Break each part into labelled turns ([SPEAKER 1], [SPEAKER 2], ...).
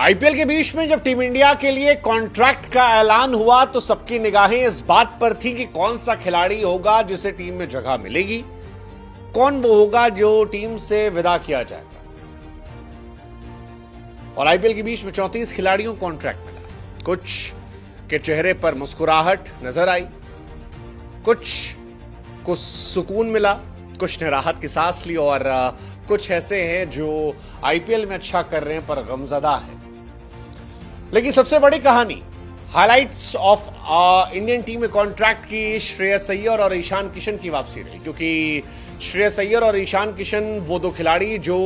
[SPEAKER 1] IPL के बीच में जब टीम इंडिया के लिए कॉन्ट्रैक्ट का ऐलान हुआ तो सबकी निगाहें इस बात पर थी कि कौन सा खिलाड़ी होगा जिसे टीम में जगह मिलेगी, कौन वो होगा जो टीम से विदा किया जाएगा। और आईपीएल के बीच में 34 खिलाड़ियों को कॉन्ट्रैक्ट मिला। कुछ के चेहरे पर मुस्कुराहट नजर आई, कुछ को सुकून मिला, कुछ ने राहत की सांस ली और कुछ ऐसे हैं जो आईपीएल में अच्छा कर रहे हैं पर गमजदा है। लेकिन सबसे बड़ी कहानी हाइलाइट्स ऑफ इंडियन टीम में कॉन्ट्रैक्ट की श्रेयस अय्यर और ईशान किशन की वापसी रही, क्योंकि श्रेयस अय्यर और ईशान किशन वो दो खिलाड़ी जो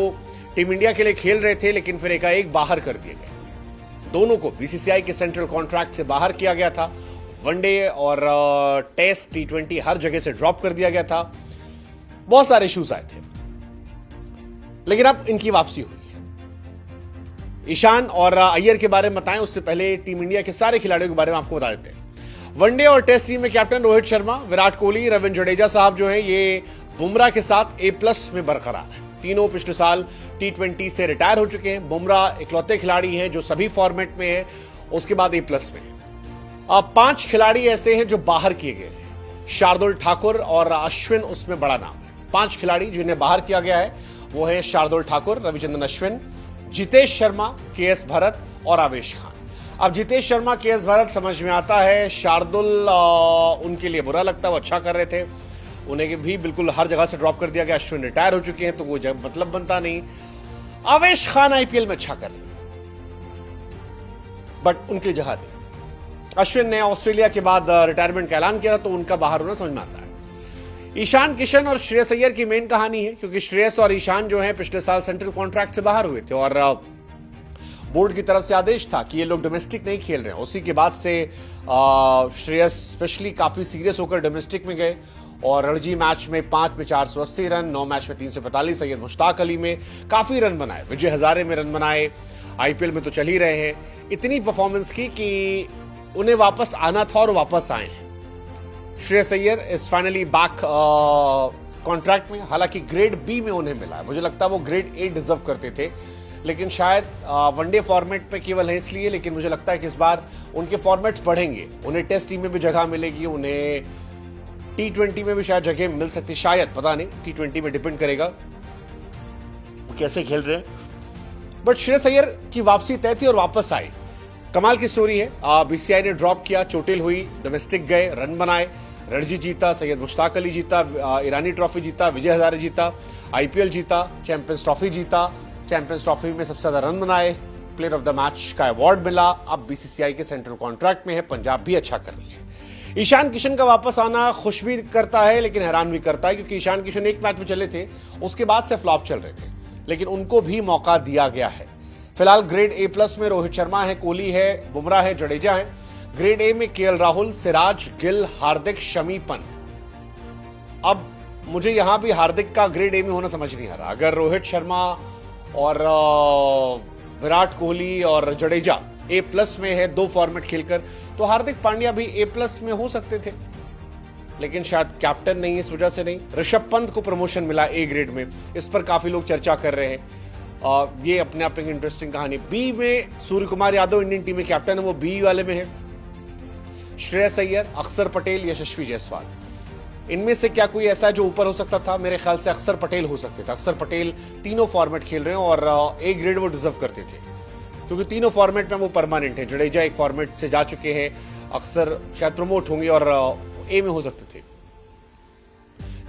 [SPEAKER 1] टीम इंडिया के लिए खेल रहे थे लेकिन फिर एकाएक बाहर कर दिए गए। दोनों को बीसीसीआई के सेंट्रल कॉन्ट्रैक्ट से बाहर किया गया था। वनडे और टेस्ट T20 हर जगह से ड्रॉप कर दिया गया था। बहुत सारे इश्यूज आए थे, लेकिन अब इनकी वापसी हुई है। ईशान और अय्यर के बारे में बताएं उससे पहले टीम इंडिया के सारे खिलाड़ियों के बारे में आपको बता देते हैं। वनडे और टेस्ट टीम में कैप्टन रोहित शर्मा, विराट कोहली, रविंद्र जडेजा साहब जो हैं ये बुमराह के साथ A+ में बरकरार है। तीनों पिछले साल T20 से रिटायर हो चुके हैं। बुमराह इकलौते खिलाड़ी हैं जो सभी फॉर्मेट में है, उसके बाद A+ में। अब 5 खिलाड़ी ऐसे हैं जो बाहर किए गए हैं। शार्दुल ठाकुर और अश्विन उसमें बड़ा नाम है। 5 खिलाड़ी जिन्हें बाहर किया गया है वो है शार्दुल ठाकुर, रविचंद्रन अश्विन, जितेश शर्मा, KS भरत और आवेश खान। अब जितेश शर्मा, KS भरत समझ में आता है, शार्दुल उनके लिए बुरा लगता है, वो अच्छा कर रहे थे, उन्हें भी बिल्कुल हर जगह से ड्रॉप कर दिया गया। अश्विन रिटायर हो चुके हैं तो वो मतलब बनता नहीं। आवेश खान आईपीएल में अच्छा कर रहे बट उनके लिए जगह नहीं। अश्विन ने ऑस्ट्रेलिया के बाद रिटायरमेंट का ऐलान किया तो उनका बाहर होना समझ में आता है। ईशान किशन और श्रेयस अय्यर की मेन कहानी है, क्योंकि श्रेयस और ईशान जो है पिछले साल सेंट्रल कॉन्ट्रैक्ट से बाहर हुए थे और बोर्ड की तरफ से आदेश था कि ये लोग डोमेस्टिक नहीं खेल रहे हैं। उसी के बाद से श्रेयस स्पेशली काफी सीरियस होकर डोमेस्टिक में गए और रणजी मैच में 5 में 480 रन, 9 मैच में 345, सैयद मुश्ताक अली में काफी रन बनाए, विजय हजारे में रन बनाए, आईपीएल में तो चल ही रहे हैं। इतनी परफॉर्मेंस की कि उन्हें वापस आना था और वापस आए हैं। Shreyas Iyer is finally back contract में। हालांकि ग्रेड B में उन्हें मिला है, मुझे लगता है वो ग्रेड A डिजर्व करते थे, लेकिन शायद वनडे फॉर्मेट में केवल है इसलिए। लेकिन मुझे लगता है कि इस बार उनके फॉर्मेट्स बढ़ेंगे, उन्हें टेस्ट टीम में भी जगह मिलेगी, उन्हें T20 में भी शायद जगह मिल सकती, शायद, पता नहीं, T20 में डिपेंड करेगा वो कैसे खेल रहे हैं। बट श्रेयस अय्यर की वापसी तय थी और वापस आए। कमाल की स्टोरी है। बीसीसीआई ने ड्रॉप किया, चोटिल हुई, डोमेस्टिक गए, रन बनाए, रणजी जीता, सैयद मुश्ताक अली जीता, ईरानी ट्रॉफी जीता, विजय हजारे जीता, आईपीएल जीता, चैंपियंस ट्रॉफी जीता, चैंपियंस ट्रॉफी में सबसे ज्यादा रन बनाए, प्लेयर ऑफ द मैच का अवार्ड मिला। अब बीसीसीआई के सेंट्रल कॉन्ट्रैक्ट में है, पंजाब भी अच्छा कर रही है। ईशान किशन का वापस आना खुश भी करता है लेकिन हैरान भी करता है, क्योंकि ईशान किशन एक मैच में चले थे, उसके बाद से फ्लॉप चल रहे थे, लेकिन उनको भी मौका दिया गया है। फिलहाल ग्रेड A+ में रोहित शर्मा है, कोहली है, बुमराह है, जडेजा है। ग्रेड A में KL राहुल, सिराज, गिल, हार्दिक, शमी, पंत। अब मुझे यहां भी हार्दिक का ग्रेड A में होना समझ नहीं आ रहा। अगर रोहित शर्मा और विराट कोहली और जडेजा A+ में है 2 फॉर्मेट खेलकर, तो हार्दिक पांड्या भी A+ में हो सकते थे, लेकिन शायद कैप्टन नहीं, इस वजह से नहीं। ऋषभ पंत को प्रमोशन मिला A ग्रेड में, इस पर काफी लोग चर्चा कर रहे हैं। ये अपने आप एक इंटरेस्टिंग कहानी। B में सूर्य कुमार यादव इंडियन टीम में कैप्टन है, वो B वाले में है। श्रेयस अय्यर, अक्षर पटेल, यशस्वी जायसवाल, इनमें से क्या कोई ऐसा है जो ऊपर हो सकता था? मेरे ख्याल से अक्षर पटेल हो सकते थे। अक्षर पटेल तीनों फॉर्मेट खेल रहे हैं और A ग्रेड वो डिजर्व करते थे, क्योंकि तीनों फॉर्मेट में वो परमानेंट है। जडेजा एक फॉर्मेट से जा चुके हैं, अक्सर शायद प्रमोट होंगे और A में हो सकते थे।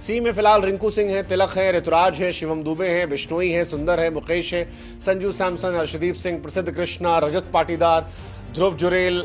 [SPEAKER 1] C में फिलहाल रिंकू सिंह है, तिलक है, ऋतुराज है, शिवम दुबे है, बिश्नोई है, सुंदर है, मुकेश है, संजू सैमसन, हर्षदीप सिंह, प्रसिद्ध कृष्णा, रजत पाटीदार, ध्रुव जुरेल,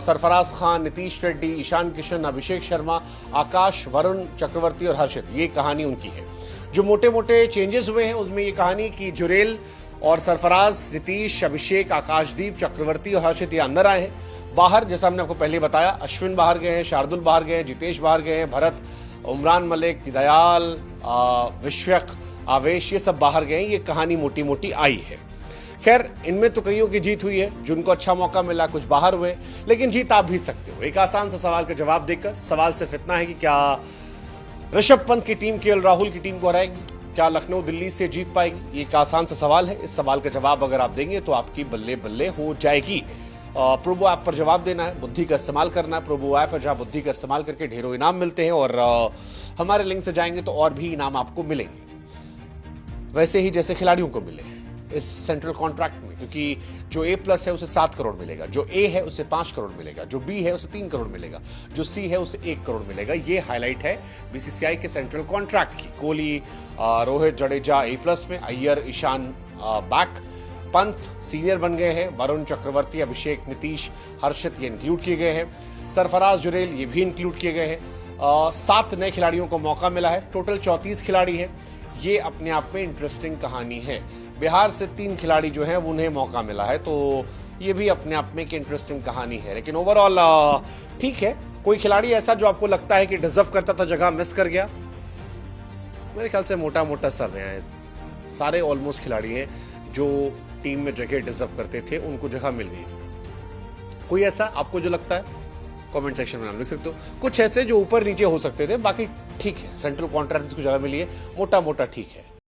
[SPEAKER 1] सरफराज खान, नीतीश रेड्डी, ईशान किशन, अभिषेक शर्मा, आकाश, वरुण चक्रवर्ती और हर्षित। ये कहानी उनकी है। जो मोटे मोटे चेंजेस हुए हैं उसमें ये कहानी कि जुरेल और सरफराज, नीतीश, अभिषेक, आकाशदीप, चक्रवर्ती और हर्षित ये अंदर आए हैं। बाहर, जैसा हमने आपको पहले बताया, अश्विन बाहर गए हैं, शार्दुल बाहर गए हैं, जितेश बाहर गए हैं, भरत, उमरान मलिक, दयाल, विश्वक, आवेश, ये सब बाहर गए हैं। ये कहानी मोटी मोटी आई है। खैर, इनमें तो कईयों की जीत हुई है, जिनको अच्छा मौका मिला, कुछ बाहर हुए, लेकिन जीत आप भी सकते हो। एक आसान सा सवाल का जवाब देकर। सवाल सिर्फ इतना है कि क्या ऋषभ पंत की टीम KL राहुल की टीम को हराएगी? क्या लखनऊ दिल्ली से जीत पाएगी? ये एक आसान सा सवाल है। इस सवाल का जवाब अगर आप देंगे तो आपकी बल्ले बल्ले हो जाएगी। प्रोबो ऐप पर जवाब देना है, बुद्धि का इस्तेमाल करना है। प्रोबो ऐप पर जहां बुद्धि का इस्तेमाल करके ढेरों इनाम मिलते हैं और हमारे लिंक से जाएंगे तो और भी इनाम आपको मिलेंगे, वैसे ही जैसे खिलाड़ियों को मिले इस सेंट्रल कॉन्ट्रैक्ट में, क्योंकि जो A+ है उसे 7 करोड़ मिलेगा, जो A है उसे 5 करोड़ मिलेगा, जो B है उसे 3 करोड़ मिलेगा, जो C है उसे 1 करोड़ मिलेगा। ये हाईलाइट है BCCI के सेंट्रल कॉन्ट्रैक्ट की। कोहली, रोहित, जडेजा A+ में, अय्यर, ईशान बैक, पंत सीनियर बन गए हैं, वरुण, चक्रवर्ती, अभिषेक, नीतीश, हर्षित ये इंक्लूड किए गए हैं, सरफराज, जुरेल ये भी इंक्लूड किए गए हैं। 7 नए खिलाड़ियों को मौका मिला है, टोटल 34 खिलाड़ी है। ये अपने आप में इंटरेस्टिंग कहानी है। बिहार से 3 खिलाड़ी जो हैं उन्हें मौका मिला है, तो ये भी अपने आप में एक इंटरेस्टिंग कहानी है। लेकिन ओवरऑल ठीक है। कोई खिलाड़ी ऐसा जो आपको लगता है कि डिजर्व करता था, जगह मिस कर गया? मेरे ख्याल से मोटा मोटा सब हैं, सारे ऑलमोस्ट खिलाड़ी हैं जो टीम में जगह डिजर्व करते थे, उनको जगह मिल गई। कोई ऐसा आपको जो लगता है कमेंट सेक्शन में नाम लिख सकते हो। कुछ ऐसे जो ऊपर नीचे हो सकते थे, बाकी ठीक है। सेंट्रल कॉन्ट्रैक्ट को जगह मिली है, मोटा मोटा ठीक है।